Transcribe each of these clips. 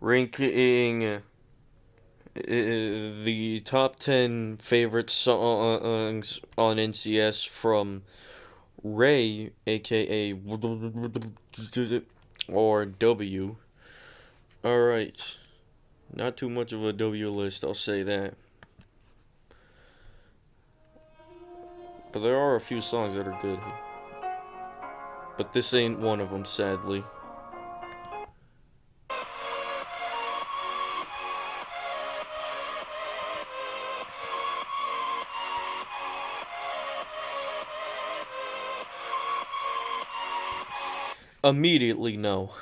ranking the top 10 favorite songs on NCS from Ray, aka or W. Alright, not too much of a W list, I'll say that. But there are a few songs that are good. But this ain't one of them, sadly. Immediately, no.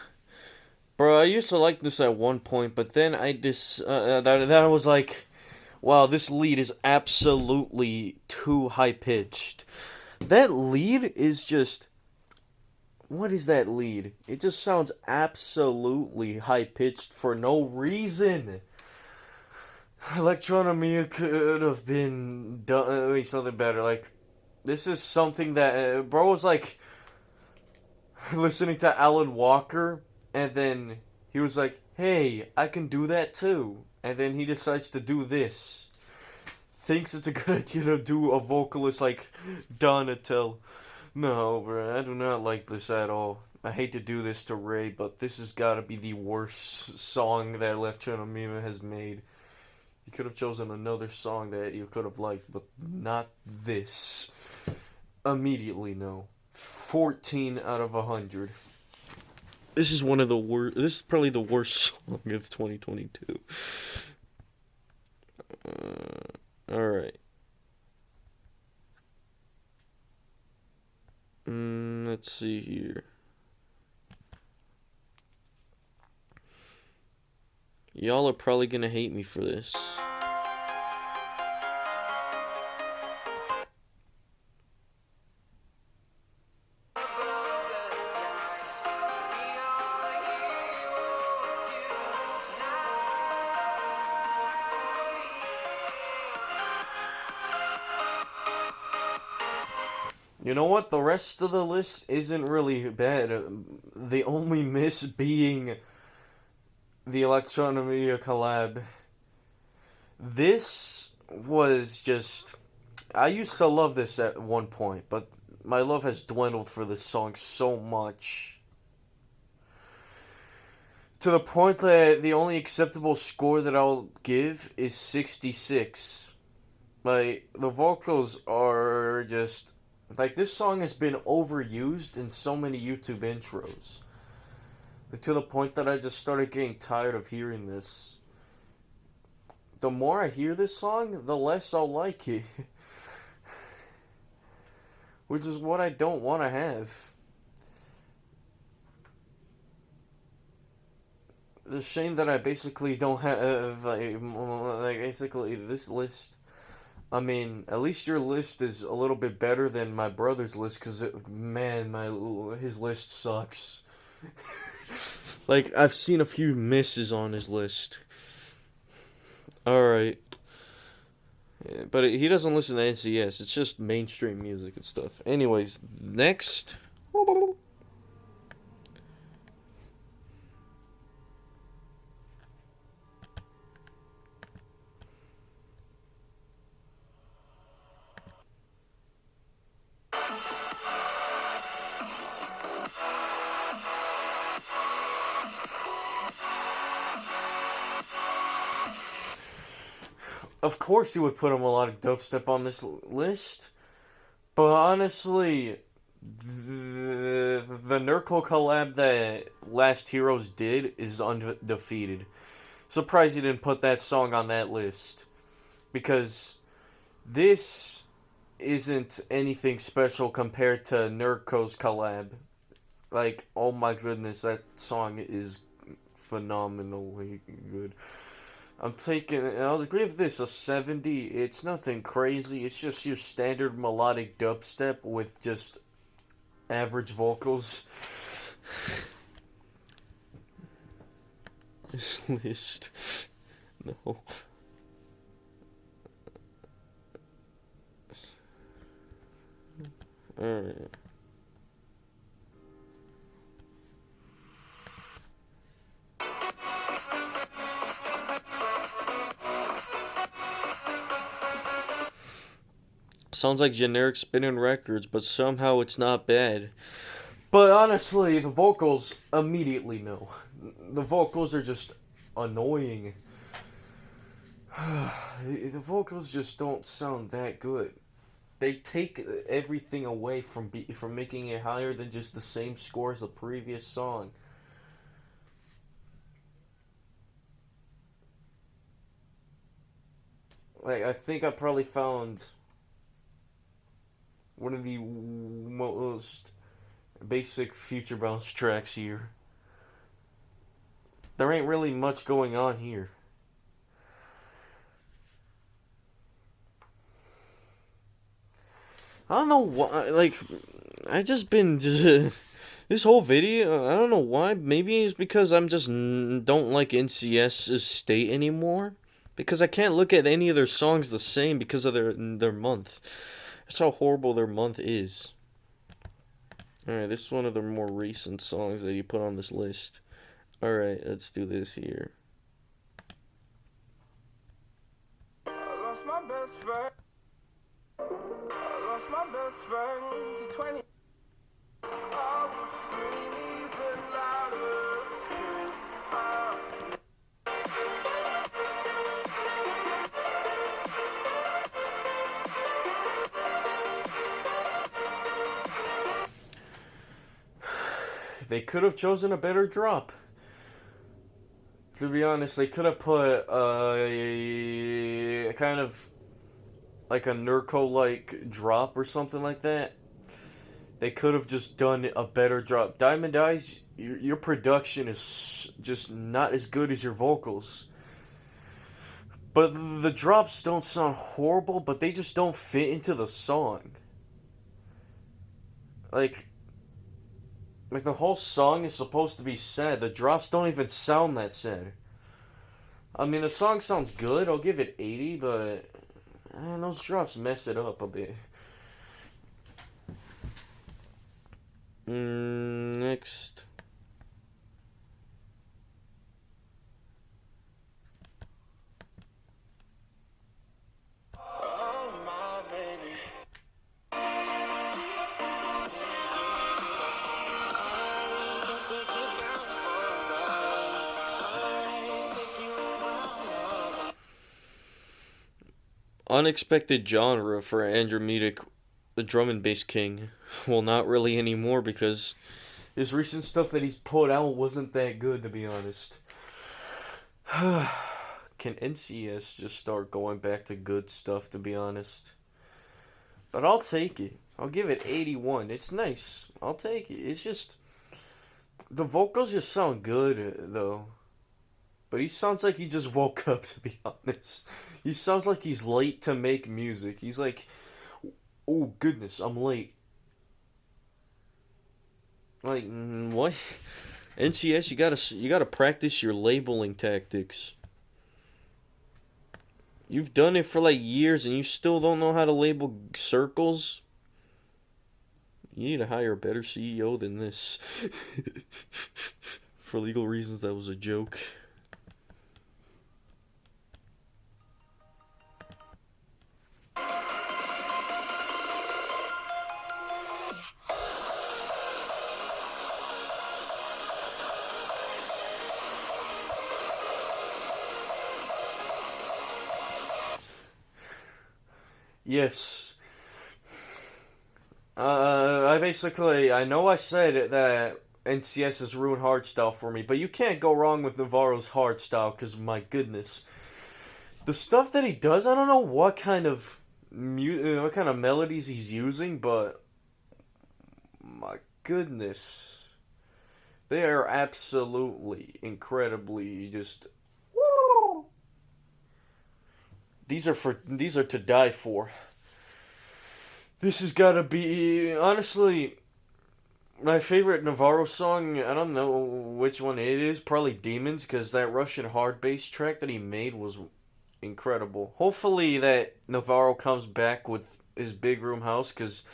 Bro, I used to like this at one point, but then I was like, wow, this lead is absolutely too high pitched. That lead is just, what is that lead? It just sounds absolutely high pitched for no reason. Electronomia could have been doing something better. Like, this is something that bro was like listening to Alan Walker, and then he was like, "Hey, I can do that too." And then he decides to do this. Thinks it's a good idea to do a vocalist like Donatel. No, bro, I do not like this at all. I hate to do this to Ray, but this has got to be the worst song that Electronomima has made. You could have chosen another song that you could have liked, but not this. Immediately, no. 14 out of 100. This is one of the worst. This is probably the worst song of 2022. Alright. Let's see here. Y'all are probably gonna hate me for this. You know what? The rest of the list isn't really bad. The only miss being the Electronomia collab. This was just. I used to love this at one point, but my love has dwindled for this song so much. To the point that the only acceptable score that I'll give is 66. Like, the vocals are just. Like, this song has been overused in so many YouTube intros. To the point that I just started getting tired of hearing this. The more I hear this song, the less I'll like it. Which is what I don't want to have. It's a shame that I basically don't have, like basically this list. I mean, at least your list is a little bit better than my brother's list, because, man, his list sucks. Like, I've seen a few misses on his list. Alright. Yeah, but he doesn't listen to NCS, it's just mainstream music and stuff. Anyways, next. Of course, you would put a melodic dubstep on this list, but honestly, the Nurko collab that Last Heroes did is undefeated. Surprised you didn't put that song on that list, because this isn't anything special compared to Nurko's collab. Like, oh my goodness, that song is phenomenally good. I'll give this a 70. It's nothing crazy. It's just your standard melodic dubstep with just average vocals. This list. No. Alright. Sounds like generic spinning records, but somehow it's not bad. But honestly, the vocals immediately no. The vocals are just annoying. The vocals just don't sound that good. They take everything away from making it higher than just the same score as the previous song. Like I think I probably found one of the most basic Future Bounce tracks here. There ain't really much going on here. I don't know why. Like, I just been this whole video. I don't know why. Maybe it's because I'm just don't like NCS's state anymore. Because I can't look at any of their songs the same because of their month. That's how horrible their month is. Alright, this is one of the more recent songs that you put on this list. Alright, let's do this here. I lost my best friend. I lost my best friend to 20. I will scream even louder. They could have chosen a better drop. To be honest, they could have put a kind of like a Nurko-like drop or something like that. They could have just done a better drop. Diamond Eyes, your production is just not as good as your vocals. But the drops don't sound horrible, but they just don't fit into the song. Like the whole song is supposed to be sad. The drops don't even sound that sad. I mean, the song sounds good. I'll give it 80, but those drops mess it up a bit. Next. Unexpected genre for Andromedic, the drum and bass king. Well, not really anymore because his recent stuff that he's put out wasn't that good, to be honest. Can NCS just start going back to good stuff, to be honest? But I'll take it. I'll give it 81. It's nice. I'll take it. It's just the vocals just sound good, though. But he sounds like he just woke up, to be honest. He sounds like he's late to make music. He's like, oh goodness, I'm late. Like, what? NCS, you gotta practice your labeling tactics. You've done it for like years and you still don't know how to label circles? You need to hire a better CEO than this. For legal reasons, that was a joke. Yes. I know I said that NCS has ruined hardstyle for me, but you can't go wrong with Navarro's hardstyle, because my goodness. The stuff that he does, I don't know what kind of what kind of melodies he's using, but my goodness. They are absolutely, incredibly just woo! These are to die for. This has got to be honestly my favorite Navarro song. I don't know which one it is. Probably Demons, because that Russian hard bass track that he made was incredible. Hopefully that Navarro comes back with his big room house, because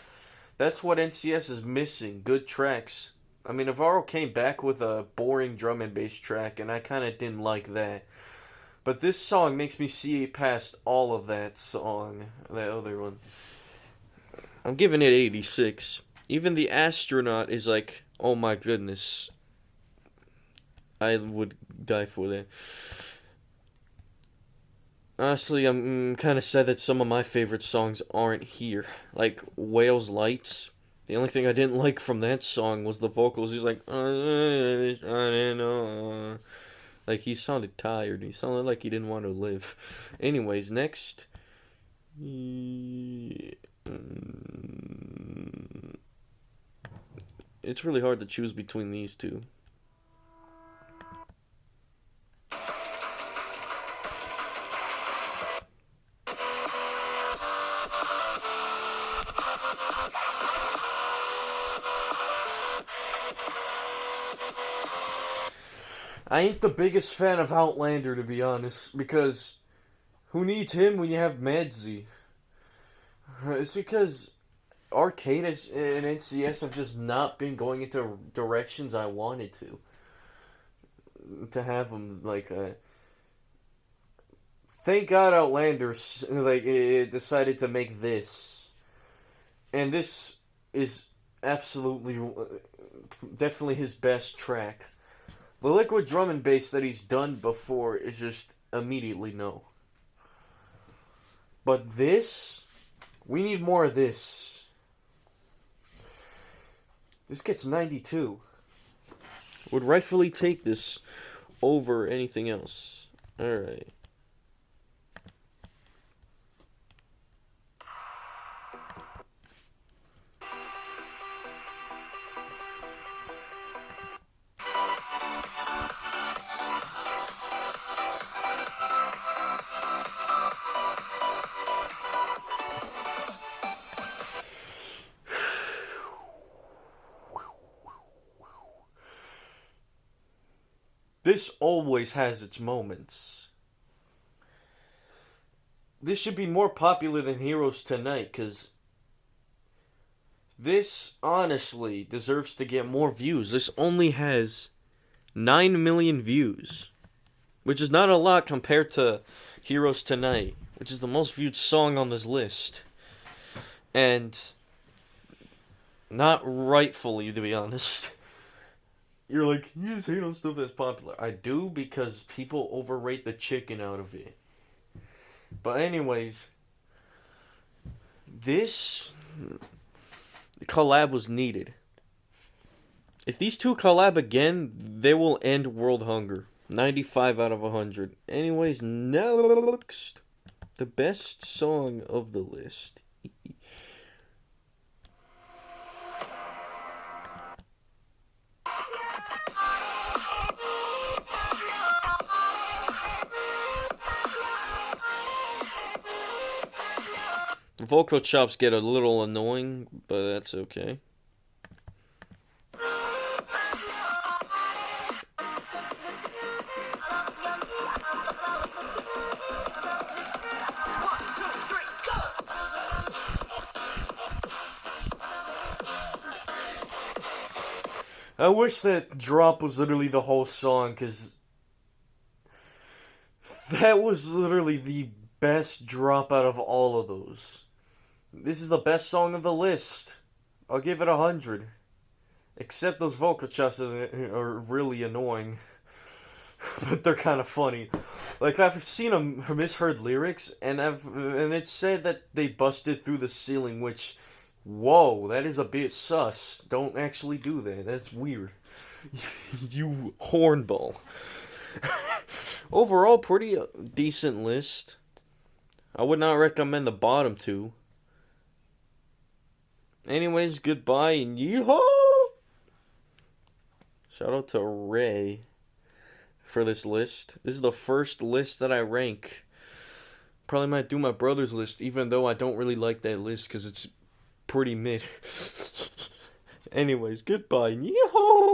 that's what NCS is missing. Good tracks. I mean, Navarro came back with a boring drum and bass track, and I kind of didn't like that. But this song makes me see past all of that song, that other one. I'm giving it 86. Even the astronaut is like, oh my goodness. I would die for that. Honestly, I'm kind of sad that some of my favorite songs aren't here. Like Whale's Lights. The only thing I didn't like from that song was the vocals. He's like, I don't know. Like, he sounded tired. He sounded like he didn't want to live. Anyways, next. It's really hard to choose between these two. I ain't the biggest fan of Outlander, to be honest, because who needs him when you have Madzy? It's because Arcade and NCS have just not been going into directions I wanted to have them like. Thank God Outlander like it decided to make this, and this is absolutely, definitely his best track. The liquid drum and bass that he's done before is just immediately no. But this, we need more of this. This gets 92. Would rightfully take this over anything else. Alright. This always has its moments. This should be more popular than Heroes Tonight, because this honestly deserves to get more views. This only has 9 million views, which is not a lot compared to Heroes Tonight, which is the most viewed song on this list. And not rightfully, to be honest. You're like, you just hate on stuff that's popular. I do, because people overrate the chicken out of it. But anyways, this collab was needed. If these two collab again, they will end world hunger. 95 out of 100. Anyways, next, the best song of the list. The vocal chops get a little annoying, but that's okay. I wish that drop was literally the whole song, because that was literally the best drop out of all of those. This is the best song of the list. I'll give it 100. Except those vocal chops are really annoying. But they're kind of funny. Like, I've seen a misheard lyrics, and it said that they busted through the ceiling, which, whoa, that is a bit sus. Don't actually do that. That's weird. You hornball. Overall, pretty decent list. I would not recommend the bottom two. Anyways, goodbye and yeehaw! Shout out to Ray for this list. This is the first list that I rank. Probably might do my brother's list, even though I don't really like that list because it's pretty mid. Anyways, goodbye and yeehaw!